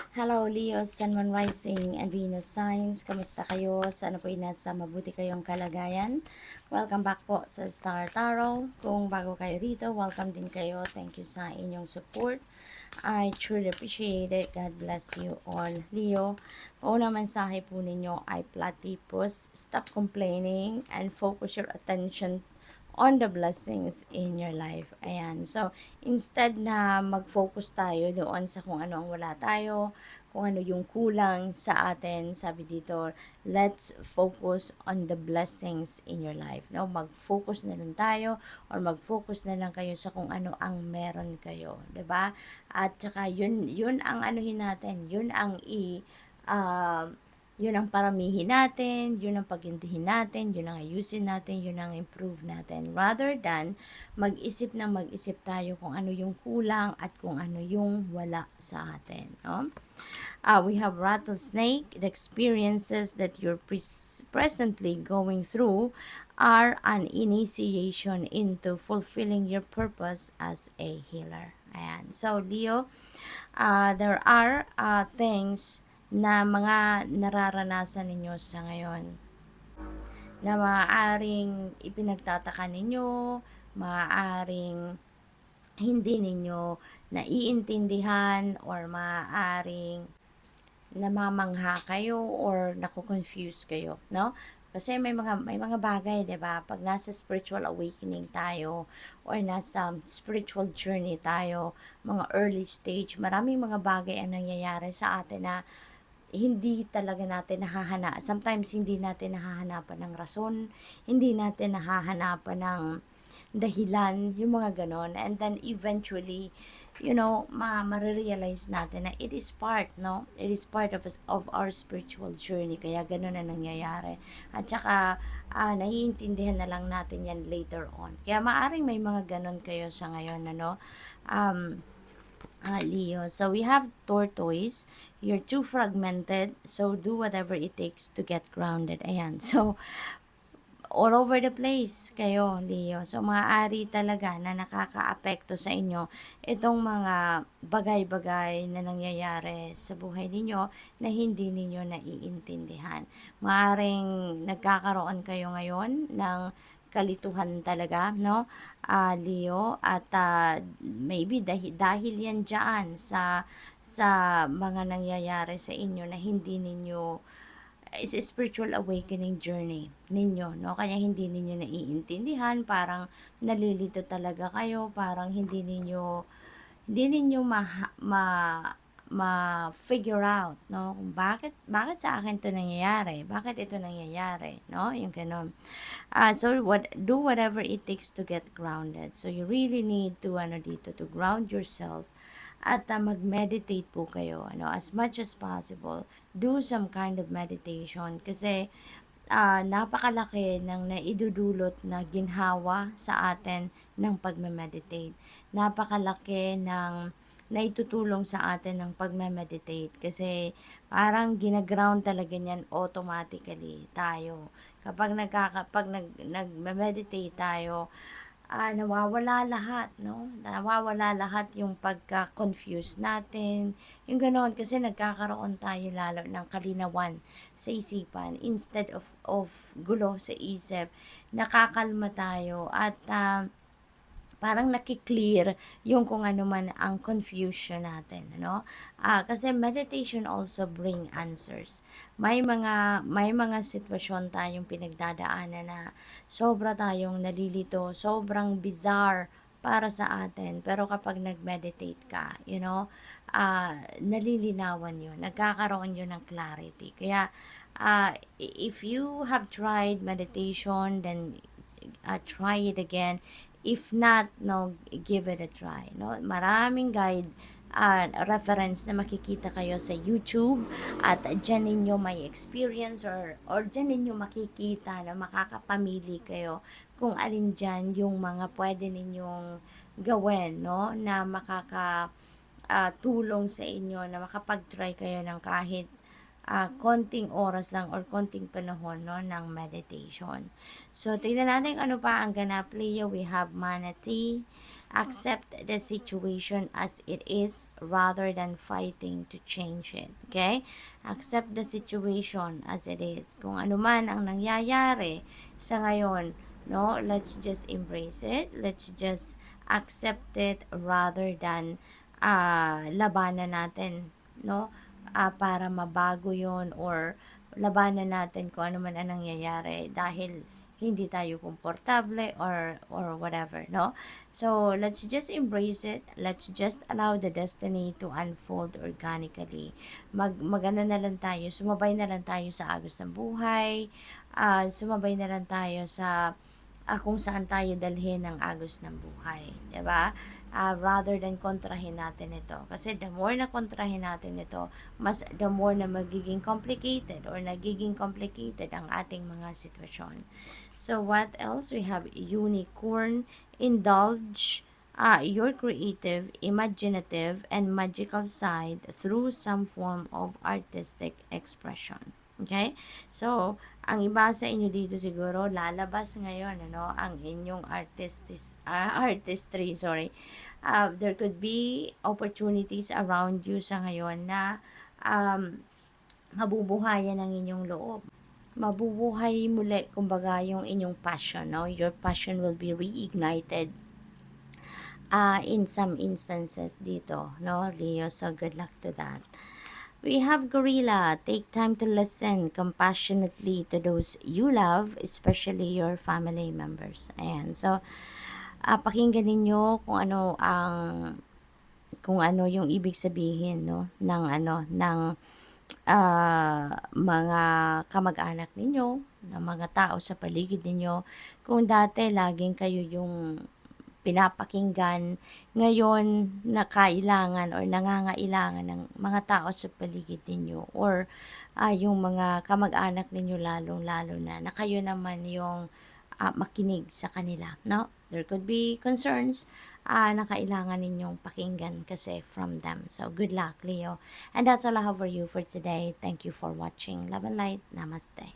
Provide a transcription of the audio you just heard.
Hello Leo, Sun, Moon Rising, and Venus Signs. Kamusta kayo? Sana po nasa mabuti kayong kalagayan. Welcome back po sa Star Tarot. Kung bago kayo rito, welcome din kayo. Thank you sa inyong support. I truly appreciate it. God bless you all. Leo, unang mensahe po ninyo ay platypus. Stop complaining and focus your attention on the blessings in your life. Ayan. So, instead na mag-focus tayo doon sa kung ano ang wala tayo, kung ano yung kulang sa atin, sabi dito, let's focus on the blessings in your life. No? Mag-focus na lang tayo or mag-focus na lang kayo sa kung ano ang meron kayo. 'Di ba? At saka yun ang anuhin natin, uh, yun ang paramihin natin, yun ang pagintihin natin, yun ang ayusin natin, yun ang improve natin. Rather than mag-isip na mag-isip tayo kung ano yung kulang at kung ano yung wala sa atin. No? We have rattlesnake. The experiences that you're presently going through are an initiation into fulfilling your purpose as a healer. Ayan. So, Leo, there are things na mga nararanasan ninyo sa ngayon na maaaring ipinagtataka ninyo, maaaring hindi ninyo naiintindihan, or maaaring namamangha kayo or nako-confuse kayo, no? Kasi may mga bagay, 'di ba? Pag nasa spiritual awakening tayo or nasa spiritual journey tayo, mga early stage, maraming mga bagay ang nangyayari sa atin na hindi talaga natin sometimes hindi natin nahahanapan ng rason, hindi natin nahahanapan ng dahilan, yung mga ganon. And then eventually, ma-realize natin na it is part, no? It is part of our spiritual journey. Kaya ganon na nangyayari. At saka, naiintindihan na lang natin yan later on. Kaya maaring may mga ganon kayo sa ngayon, ano? Leo. So we have tortoise. You're too fragmented, so do whatever it takes to get grounded. Ayan. So, all over the place kayo, Leo. So, maaari talaga na nakakaapekto sa inyo itong mga bagay-bagay na nangyayari sa buhay ninyo na hindi ninyo naiintindihan. Maaring nagkakaroon kayo ngayon ng kalituhan talaga, no? Leo, at maybe dahil yan dyan sa mga nangyayari sa inyo na hindi ninyo is a spiritual awakening journey ninyo, no? Kaya hindi ninyo naiintindihan, parang nalilito talaga kayo, parang hindi ninyo ma-figure out, no? Kung bakit sa akin 'to nangyayari? Bakit ito nangyayari, no? Yung ganun. So do whatever it takes to get grounded. So you really need to to ground yourself at mag-meditate po kayo, as much as possible. Do some kind of meditation kasi napakalaki ng naidudulot na ginhawa sa atin ng pagme-meditate. Napakalaki ng naitutulong sa atin ng pagme-meditate kasi parang ginaground talaga niyan automatically tayo. Pag nag-meditate tayo, nawawala lahat, no? Nawawala lahat yung pagka-confuse natin, yung ganoon, kasi nagkakaroon tayo lalo ng kalinawan sa isipan instead of gulo sa isip. Nakakalma tayo at parang nakiklear yung kung ano man ang confusion natin, ano? Kasi meditation also bring answers. May mga sitwasyon tayong pinagdadaanan na sobra tayong nalilito, sobrang bizarre para sa atin. Pero kapag nag-meditate ka, nalilinawan yun, nagkakaroon yun ng clarity. Kaya, if you have tried meditation, then try it again. If not, no, give it a try, no? Maraming guide reference na makikita kayo sa YouTube, at dyan ninyo may experience, or dyan ninyo makikita na makakapamili kayo kung alin dyan yung mga pwede ninyong gawin, no, na tulong sa inyo, na makapag-try kayo ng kahit konting oras lang or konting panahon, no, ng meditation. So, tingnan natin ano pa ang ganap, Leo. We have manatee. Accept the situation as it is rather than fighting to change it. Okay? Accept the situation as it is. Kung ano man ang nangyayari sa ngayon, no, let's just embrace it. Let's just accept it rather than labanan natin, no? Para mabago yon or labanan natin kung ano man ang nangyayari dahil hindi tayo komportable or whatever, no? So let's just embrace it. Let's just allow the destiny to unfold organically. Magano na lang tayo, sumabay na lang tayo sa agos ng buhay. Sumabay na lang tayo sa kung saan tayo dalhin ng agos ng buhay, 'di ba? Rather than kontrahin natin ito. Kasi the more na kontrahin natin ito, the more na magiging complicated or nagiging complicated ang ating mga sitwasyon. So what else? We have unicorn, indulge your creative, imaginative, and magical side through some form of artistic expression. Okay? So, ang iba sa inyo dito siguro, lalabas ngayon, ano, ang inyong artistry, sorry. There could be opportunities around you sa ngayon na mabubuhayan ang inyong loob. Mabubuhay muli, kumbaga, yung inyong passion, no? Your passion will be reignited in some instances dito, no, Leo? So, good luck to that. We have Gorilla. Take time to listen compassionately to those you love, especially your family members. Ayan. So, pakinggan ninyo kung ano yung ibig sabihin, no, ng mga kamag-anak ninyo, ng mga tao sa paligid ninyo. Kung dati laging kayo yung pinapakinggan, ngayon na kailangan or nangangailangan ng mga tao sa paligid ninyo or yung mga kamag-anak ninyo lalong-lalo na kayo naman yung makinig sa kanila, no? There could be concerns na kailangan ninyong pakinggan kasi from them. So, good luck, Leo. And that's all I have for you for today. Thank you for watching. Love and light. Namaste.